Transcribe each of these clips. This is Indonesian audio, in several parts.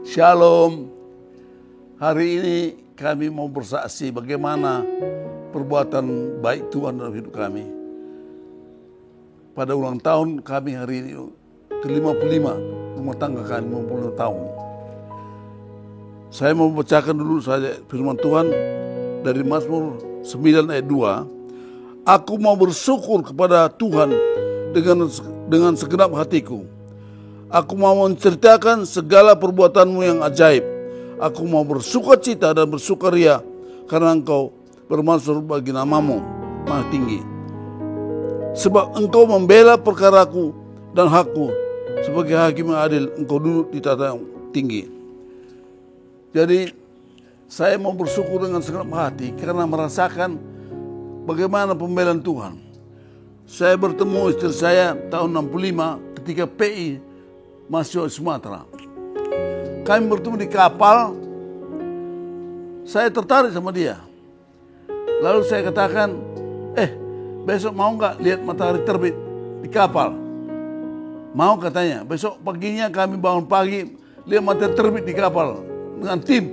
Shalom. Hari ini kami mau bersaksi bagaimana perbuatan baik Tuhan dalam hidup kami. Pada ulang tahun kami hari ini ke-55 rumah tangga kami 50 tahun. Saya mau bacakan dulu saja firman Tuhan dari Mazmur 9 ayat 2. Aku mau bersyukur kepada Tuhan dengan segenap hatiku. Aku mau menceritakan segala perbuatanmu yang ajaib. Aku mau bersukacita dan bersukaria karena Engkau bermaksud bagi namamu maha tinggi. Sebab Engkau membela perkaraku dan hakku. Sebagai hakim yang adil, Engkau duduk di tahta yang tinggi. Jadi saya mau bersyukur dengan segenap hati karena merasakan bagaimana pembelaan Tuhan. Saya bertemu istri saya tahun 65 ketika PI masuk Sumatera. Kami bertemu di kapal. Saya tertarik sama dia. Lalu saya katakan, besok mau nggak lihat matahari terbit di kapal? Mau katanya. Besok paginya kami bangun pagi lihat matahari terbit di kapal dengan tim.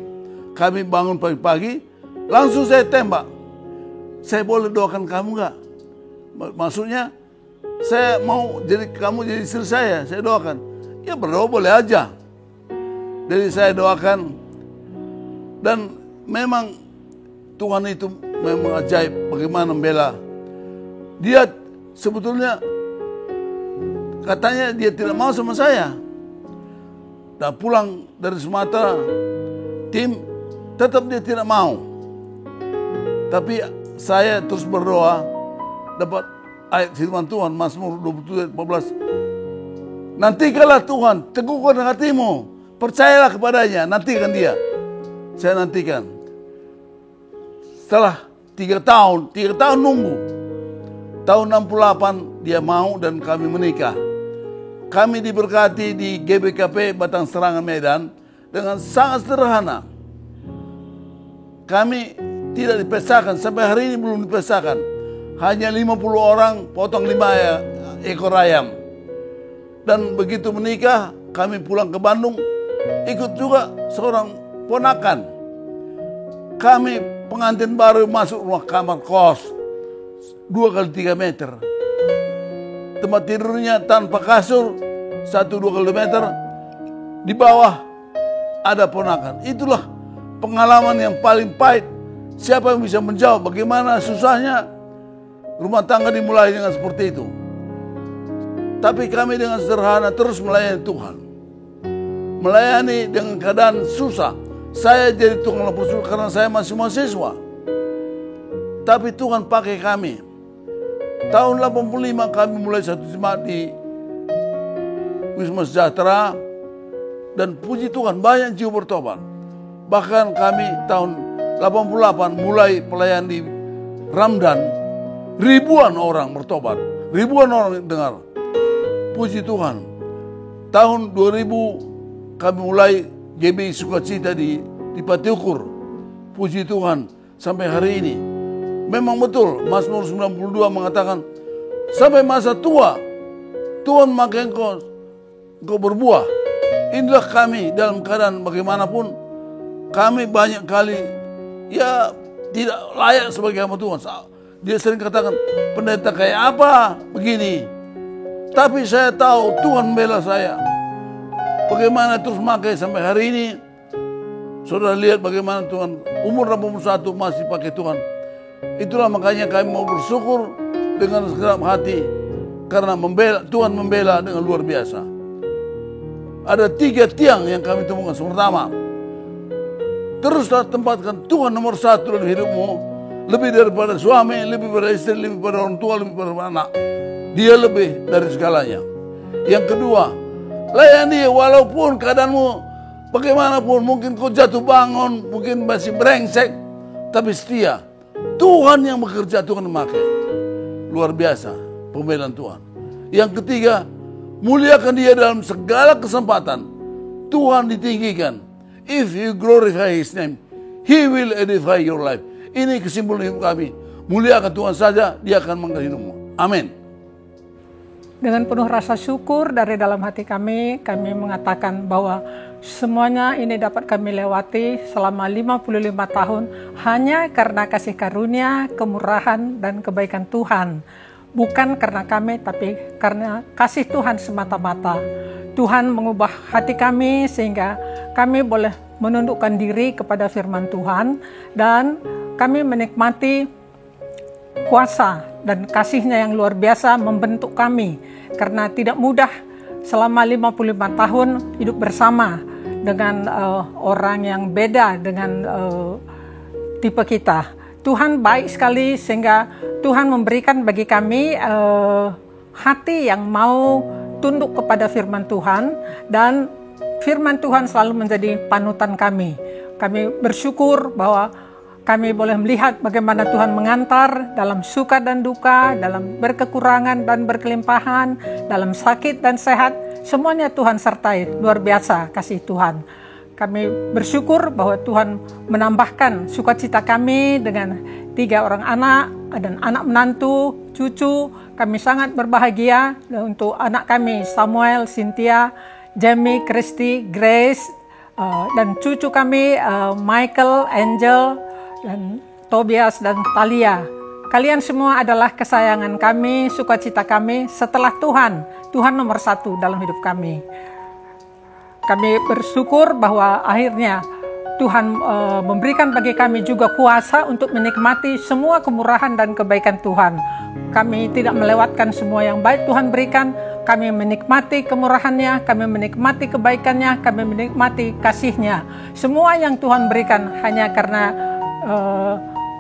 Kami bangun pagi-pagi, langsung saya tembak. Saya boleh doakan kamu nggak? Maksudnya saya mau kamu jadi istri saya doakan. Ya berdoa boleh aja. Jadi saya doakan. Dan memang Tuhan itu memang ajaib bagaimana membela. Dia sebetulnya katanya dia tidak mau sama saya. Dan pulang dari Sumatera, tim tetap dia tidak mau. Tapi saya terus berdoa, dapat ayat firman Tuhan Mazmur 27 ayat 14. Nantikanlah Tuhan, teguhkan hatimu, percayalah kepadanya, nantikan dia. Saya nantikan. Setelah 3 tahun nunggu. Tahun 68 dia mau dan kami menikah. Kami diberkati di GBKP Batang Serangan Medan dengan sangat sederhana. Kami tidak dipesahkan, sampai hari ini belum dipesahkan. Hanya 50 orang potong 5 ekor ayam. Dan begitu menikah, kami pulang ke Bandung, ikut juga seorang ponakan. Kami pengantin baru masuk rumah kamar kos, 2 kali 3 meter. Tempat tidurnya tanpa kasur, 1-2 kilometer. Di bawah ada ponakan. Itulah pengalaman yang paling pahit. Siapa yang bisa menjawab bagaimana susahnya rumah tangga dimulai dengan seperti itu. Tapi kami dengan sederhana terus melayani Tuhan. Melayani dengan keadaan susah. Saya jadi tukang lampu surga karena saya masih mahasiswa. Tapi Tuhan pakai kami. Tahun 85 kami mulai satu jemaat di Wisma Sejahtera. Dan puji Tuhan banyak jiwa bertobat. Bahkan kami tahun 88 mulai pelayan di Ramdan. Ribuan orang bertobat. Ribuan orang dengar. Puji Tuhan. Tahun 2000 kami mulai GBI Sukacita di Patiukur. Puji Tuhan sampai hari ini. Memang betul Mazmur 92 mengatakan sampai masa tua Tuhan memakai engkau berbuah. Inilah kami dalam keadaan bagaimanapun. Kami banyak kali tidak layak sebagai hamba Tuhan. Dia sering katakan pendeta kayak apa begini. Tapi saya tahu Tuhan membela saya. Bagaimana terus pakai sampai hari ini. Saudara lihat bagaimana Tuhan umur 81 masih pakai Tuhan. Itulah makanya kami mau bersyukur dengan segenap hati. Karena Tuhan membela dengan luar biasa. Ada 3 tiang yang kami temukan. Pertama, teruslah tempatkan Tuhan nomor 1 dalam hidupmu. Lebih daripada suami, lebih daripada istri, lebih daripada orang tua, lebih daripada anak. Dia lebih dari segalanya. Yang kedua, layani dia walaupun keadaanmu bagaimanapun. Mungkin kau jatuh bangun, mungkin masih brengsek, tapi setia. Tuhan yang bekerja, Tuhan memakai. Luar biasa pembelaan Tuhan. Yang ketiga, muliakan dia dalam segala kesempatan. Tuhan ditinggikan. If you glorify His name, He will edify your life. Ini kesimpulan hidup kami. Muliakan Tuhan saja, Dia akan mengasihi hidupmu. Amin. Dengan penuh rasa syukur dari dalam hati kami mengatakan bahwa Semuanya ini dapat kami lewati selama 55 tahun hanya karena kasih karunia, kemurahan, dan kebaikan Tuhan. Bukan karena kami, tapi karena kasih Tuhan semata-mata. Tuhan mengubah hati kami sehingga kami boleh menundukkan diri kepada firman Tuhan dan kami menikmati kuasa dan kasih-Nya yang luar biasa membentuk kami. Karena tidak mudah selama 55 tahun hidup bersama dengan orang yang beda dengan tipe kita. Tuhan baik sekali sehingga Tuhan memberikan bagi kami hati yang mau tunduk kepada firman Tuhan, dan firman Tuhan selalu menjadi panutan kami. Kami bersyukur bahwa kami boleh melihat bagaimana Tuhan mengantar dalam suka dan duka, dalam berkekurangan dan berkelimpahan, dalam sakit dan sehat. Semuanya Tuhan sertai, luar biasa kasih Tuhan. Kami bersyukur bahwa Tuhan menambahkan sukacita kami dengan 3 orang anak dan anak menantu, cucu. Kami sangat berbahagia untuk anak kami Samuel, Cynthia, Jamie, Christy, Grace, dan cucu kami Michael, Angel, dan Tobias dan Talia. Kalian semua adalah kesayangan kami, sukacita kami setelah Tuhan. Tuhan nomor 1 dalam hidup kami. Kami bersyukur bahwa akhirnya Tuhan memberikan bagi kami juga kuasa untuk menikmati semua kemurahan dan kebaikan Tuhan. Kami tidak melewatkan semua yang baik Tuhan berikan. Kami menikmati kemurahan-Nya, kami menikmati kebaikan-Nya, kami menikmati kasih-Nya. Semua yang Tuhan berikan hanya karena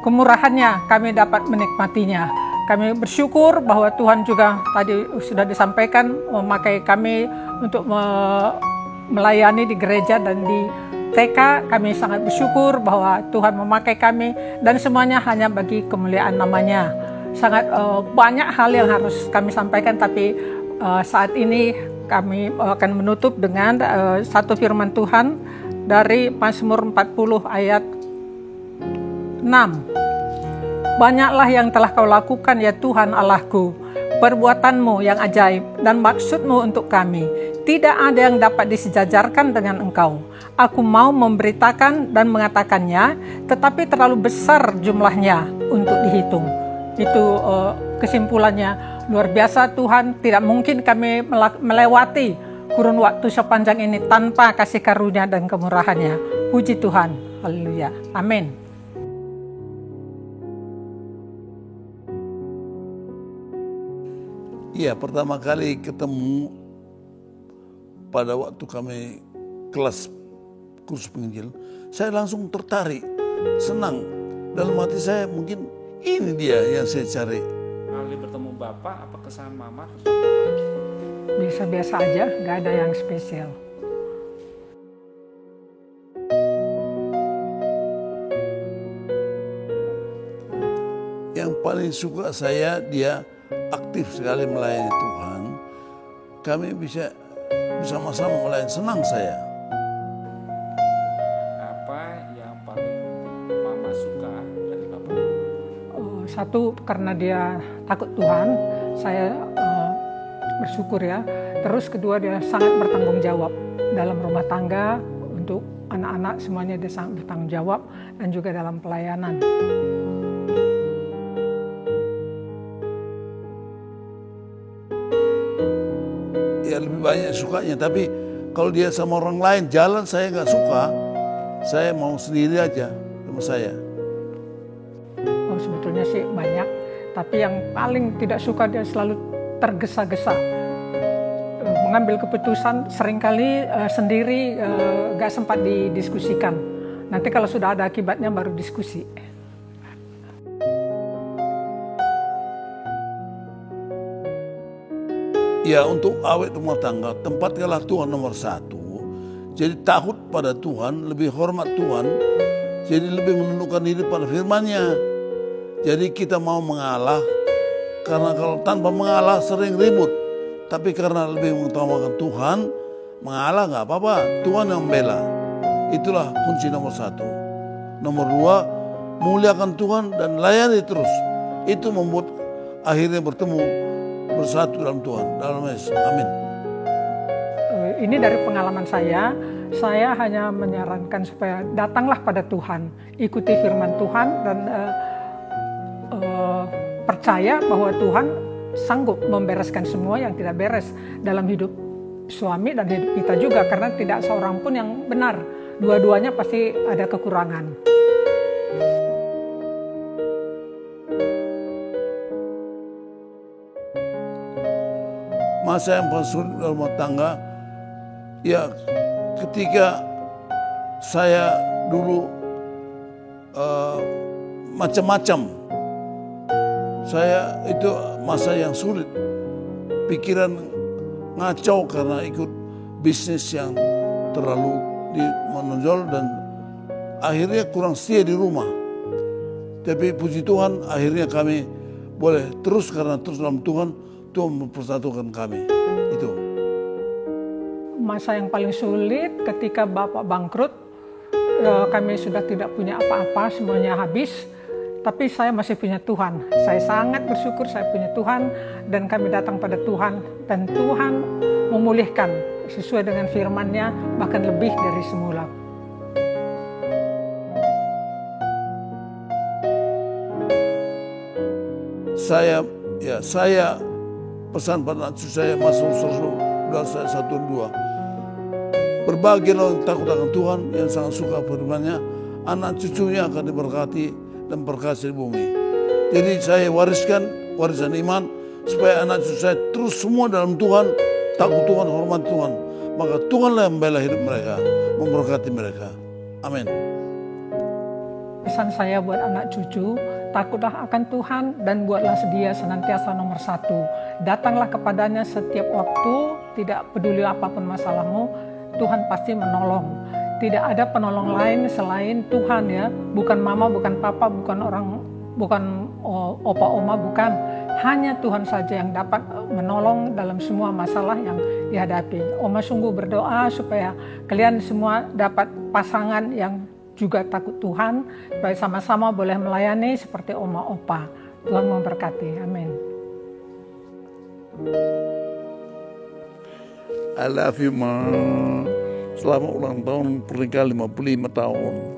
kemurahan-Nya kami dapat menikmatinya. Kami bersyukur bahwa Tuhan juga tadi sudah disampaikan memakai kami untuk melayani di gereja dan di TK. Kami sangat bersyukur bahwa Tuhan memakai kami dan semuanya hanya bagi kemuliaan nama-Nya. Sangat banyak hal yang harus kami sampaikan, tapi saat ini kami akan menutup dengan satu firman Tuhan dari Mazmur 40 ayat 6. Banyaklah yang telah Kau lakukan ya Tuhan Allahku, perbuatan-Mu yang ajaib dan maksud-Mu untuk kami. Tidak ada yang dapat disejajarkan dengan Engkau. Aku mau memberitakan dan mengatakannya, tetapi terlalu besar jumlahnya untuk dihitung. Itu kesimpulannya. Luar biasa Tuhan, tidak mungkin kami melewati kurun waktu sepanjang ini tanpa kasih karunia dan kemurahan-Nya. Puji Tuhan. Haleluya. Amin. Iya, pertama kali ketemu pada waktu kami kelas kursus penginjil, saya langsung tertarik, senang. Dalam hati saya mungkin ini dia yang saya cari. Kali bertemu Bapak, apa kesan Mama? Biasa-biasa aja, gak ada yang spesial. Yang paling suka saya, dia aktif sekali melayani Tuhan. Kami bisa bersama-sama melayani, senang saya. Apa yang paling Mama suka dari Bapak? Satu, karena dia takut Tuhan, saya bersyukur ya. Terus kedua, dia sangat bertanggung jawab dalam rumah tangga, untuk anak-anak semuanya dia sangat bertanggung jawab, dan juga dalam pelayanan. Ya lebih banyak sukanya, tapi kalau dia sama orang lain jalan saya nggak suka. Saya mau sendiri aja sama saya. Oh, sebetulnya sih banyak, tapi yang paling tidak suka dia selalu tergesa-gesa. Mengambil keputusan seringkali sendiri, nggak sempat didiskusikan. Nanti kalau sudah ada akibatnya baru diskusi. Ya, untuk awet rumah tangga, tempatkanlah Tuhan nomor 1. Jadi takut pada Tuhan, lebih hormat Tuhan. Jadi lebih menundukkan diri pada firman-Nya. Jadi kita mau mengalah, karena kalau tanpa mengalah sering ribut. Tapi karena lebih mengutamakan Tuhan, mengalah nggak apa-apa, Tuhan yang membela. Itulah kunci nomor 1. Nomor 2, muliakan Tuhan dan layani terus. Itu membuat akhirnya bertemu bersatu dalam Tuhan, dalam Yesus. Amin. Ini dari pengalaman saya, Saya hanya menyarankan supaya datanglah pada Tuhan, ikuti firman Tuhan dan percaya bahwa Tuhan sanggup membereskan semua yang tidak beres dalam hidup suami dan hidup kita juga, karena tidak seorang pun yang benar. Dua-duanya pasti ada kekurangan. Masa yang paling sulit dalam rumah tangga, ya ketika saya dulu macam-macam. Saya itu masa yang sulit, pikiran ngacau karena ikut bisnis yang terlalu menonjol dan akhirnya kurang setia di rumah. Tapi puji Tuhan akhirnya kami boleh terus, karena terus dalam Tuhan, Tuhan mempersatukan kami. Itu. Masa yang paling sulit ketika Bapak bangkrut, kami sudah tidak punya apa-apa, semuanya habis. Tapi saya masih punya Tuhan. Saya sangat bersyukur saya punya Tuhan dan kami datang pada Tuhan. Dan Tuhan memulihkan sesuai dengan firman-Nya, bahkan lebih dari semula. Saya pesan pada anak cucu saya, masuk sudah saya 1-2. Berbahagialah yang takut akan Tuhan, yang sangat suka firman-Nya, anak cucunya akan diberkati dan berkasih di bumi. Jadi saya wariskan warisan iman supaya anak cucu saya terus semua dalam Tuhan, takut Tuhan, hormat Tuhan. Maka Tuhanlah yang membela hidup mereka, memberkati mereka. Amin. Pesan saya buat anak cucu, takutlah akan Tuhan dan buatlah sedia senantiasa nomor 1. Datanglah kepadanya setiap waktu, tidak peduli apapun masalahmu, Tuhan pasti menolong. Tidak ada penolong lain selain Tuhan, ya. Bukan mama, bukan papa, bukan opa oma, bukan. Hanya Tuhan saja yang dapat menolong dalam semua masalah yang dihadapi. Oma sungguh berdoa supaya kalian semua dapat pasangan yang juga takut Tuhan, supaya sama-sama boleh melayani seperti oma opa. Tuhan memberkati. Amin. I love you, Ma. Selamat ulang tahun pernikahan 55 tahun.